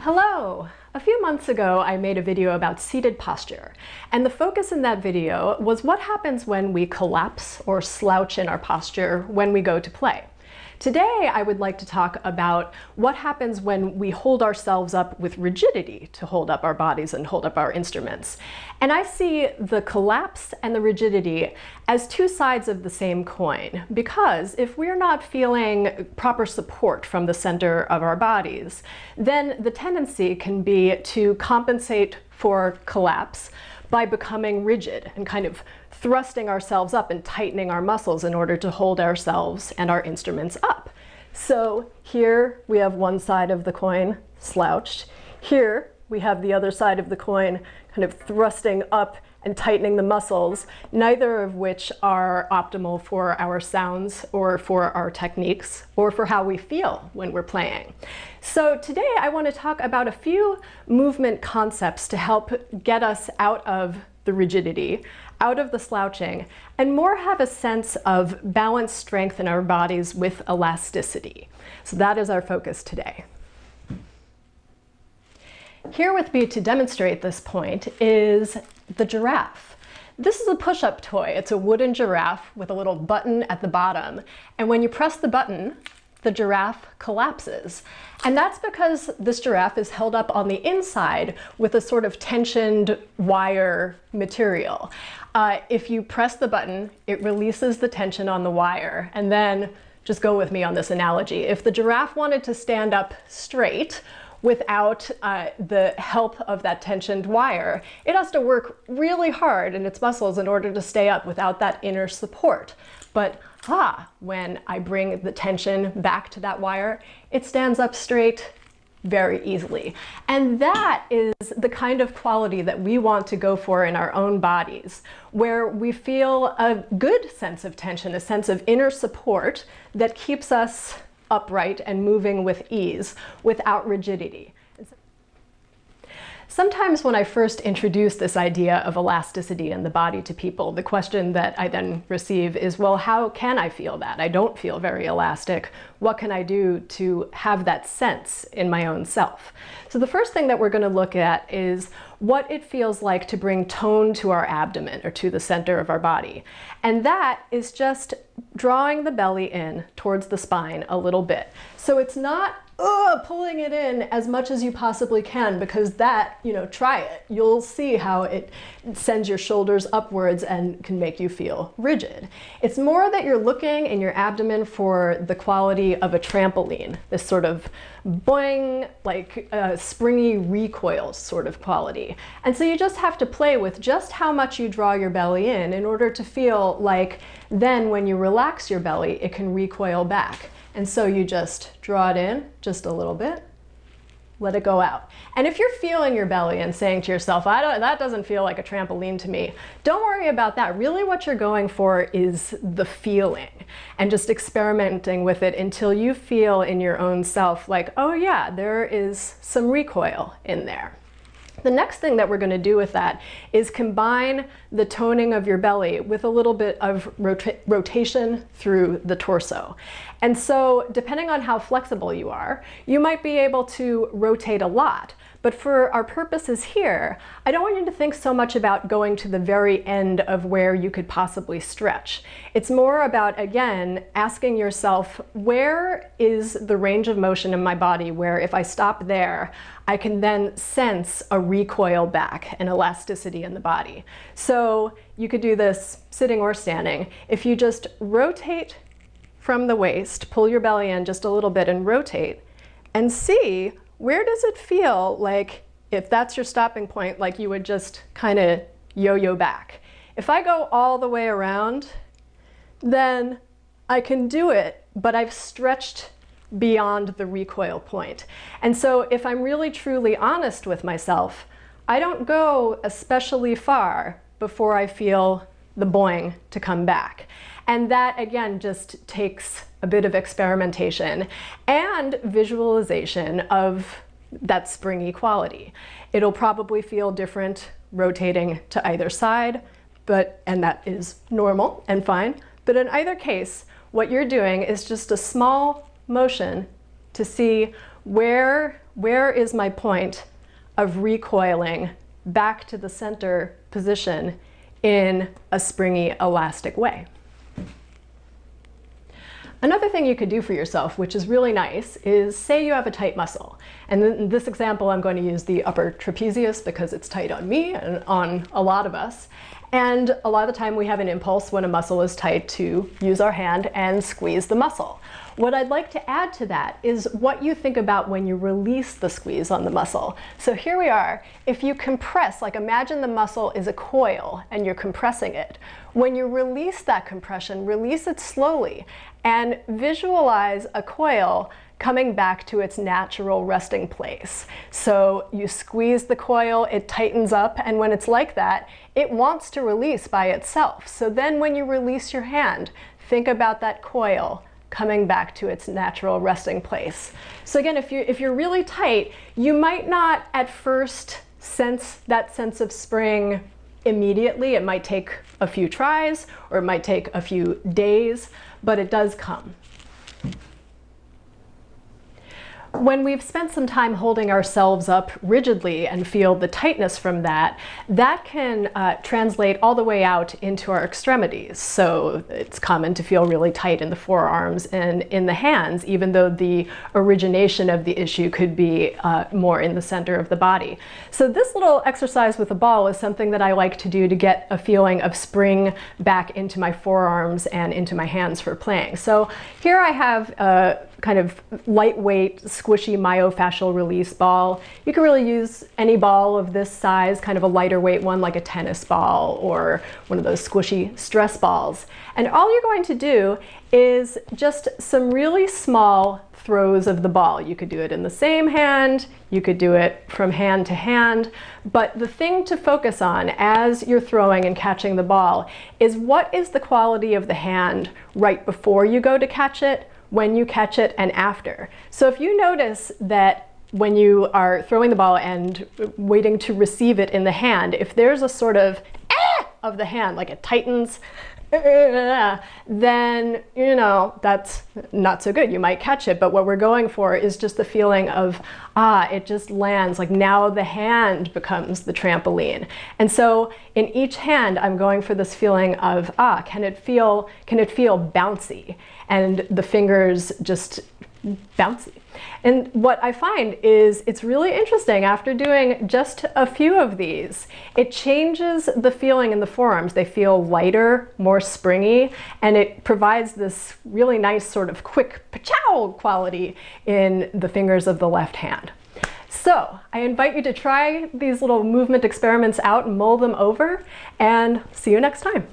Hello! A few months ago, I made a video about seated posture, and the focus in that video was what happens when we collapse or slouch in our posture when we go to play. Today, I would like to talk about what happens when we hold ourselves up with rigidity to hold up our bodies and hold up our instruments. And I see the collapse and the rigidity as two sides of the same coin, because if we're not feeling proper support from the center of our bodies, then the tendency can be to compensate for collapse by becoming rigid and kind of thrusting ourselves up and tightening our muscles in order to hold ourselves and our instruments up. So here we have one side of the coin slouched. Here we have the other side of the coin kind of thrusting up and tightening the muscles, neither of which are optimal for our sounds or for our techniques or for how we feel when we're playing. So today I want to talk about a few movement concepts to help get us out of the rigidity, out of the slouching, and more have a sense of balanced strength in our bodies with elasticity. So that is our focus today. Here with me to demonstrate this point is the giraffe. This is a push-up toy. It's a wooden giraffe with a little button at the bottom. And when you press the button, the giraffe collapses. And that's because this giraffe is held up on the inside with a sort of tensioned wire material. If you press the button, it releases the tension on the wire. And then, just go with me on this analogy. If the giraffe wanted to stand up straight, without the help of that tensioned wire, it has to work really hard in its muscles in order to stay up without that inner support. But when I bring the tension back to that wire, it stands up straight very easily. And that is the kind of quality that we want to go for in our own bodies, where we feel a good sense of tension, a sense of inner support that keeps us upright and moving with ease without rigidity. Sometimes when I first introduce this idea of elasticity in the body to people, the question that I then receive is, well, how can I feel that? I don't feel very elastic. What can I do to have that sense in my own self? So the first thing that we're going to look at is what it feels like to bring tone to our abdomen or to the center of our body. And that is just drawing the belly in towards the spine a little bit. So it's not pulling it in as much as you possibly can, because that, try it. You'll see how it sends your shoulders upwards and can make you feel rigid. It's more that you're looking in your abdomen for the quality of a trampoline, this sort of boing, like springy recoil sort of quality. And so you just have to play with just how much you draw your belly in order to feel like then when you relax your belly, it can recoil back. And so you just draw it in just a little bit, let it go out. And if you're feeling your belly and saying to yourself, that doesn't feel like a trampoline to me, don't worry about that. Really what you're going for is the feeling and just experimenting with it until you feel in your own self like, oh yeah, there is some recoil in there. The next thing that we're going to do with that is combine the toning of your belly with a little bit of rotation through the torso. And so depending on how flexible you are, you might be able to rotate a lot. But for our purposes here, I don't want you to think so much about going to the very end of where you could possibly stretch. It's more about, again, asking yourself, where is the range of motion in my body where if I stop there, I can then sense a recoil back, an elasticity in the body. So you could do this sitting or standing. If you just rotate from the waist, pull your belly in just a little bit and rotate, and see, where does it feel like, if that's your stopping point, like you would just kind of yo-yo back? If I go all the way around, then I can do it, but I've stretched beyond the recoil point. And so if I'm really truly honest with myself, I don't go especially far before I feel the boing to come back. And that, again, just takes a bit of experimentation and visualization of that springy quality. It'll probably feel different rotating to either side, and that is normal and fine. But in either case, what you're doing is just a small motion to see where is my point of recoiling back to the center position in a springy, elastic way. Another thing you could do for yourself, which is really nice, is say you have a tight muscle. And in this example, I'm going to use the upper trapezius because it's tight on me and on a lot of us. And a lot of the time we have an impulse when a muscle is tight to use our hand and squeeze the muscle. What I'd like to add to that is what you think about when you release the squeeze on the muscle. So here we are. If you compress, like imagine the muscle is a coil and you're compressing it. When you release that compression, release it slowly and visualize a coil coming back to its natural resting place. So you squeeze the coil, it tightens up, and when it's like that, it wants to release by itself. So then when you release your hand, think about that coil coming back to its natural resting place. So again, if you're really tight, you might not at first sense that sense of spring immediately. It might take a few tries, or it might take a few days, but it does come. When we've spent some time holding ourselves up rigidly and feel the tightness from that, that can translate all the way out into our extremities. So it's common to feel really tight in the forearms and in the hands, even though the origination of the issue could be more in the center of the body. So this little exercise with a ball is something that I like to do to get a feeling of spring back into my forearms and into my hands for playing. So here I have a kind of lightweight, squishy myofascial release ball. You can really use any ball of this size, kind of a lighter weight one like a tennis ball or one of those squishy stress balls. And all you're going to do is just some really small throws of the ball. You could do it in the same hand, you could do it from hand to hand, but the thing to focus on as you're throwing and catching the ball is what is the quality of the hand right before you go to catch it, when you catch it, and after. So if you notice that when you are throwing the ball and waiting to receive it in the hand, if there's a sort of of the hand, like it tightens, then that's not so good. You might catch it, but what we're going for is just the feeling of it just lands, like now the hand becomes the trampoline. And so in each hand I'm going for this feeling of can it feel bouncy, and the fingers just bouncy. And what I find is it's really interesting after doing just a few of these, it changes the feeling in the forearms. They feel lighter, more springy, and it provides this really nice sort of quick pa-chow quality in the fingers of the left hand. So I invite you to try these little movement experiments out and mull them over, and see you next time.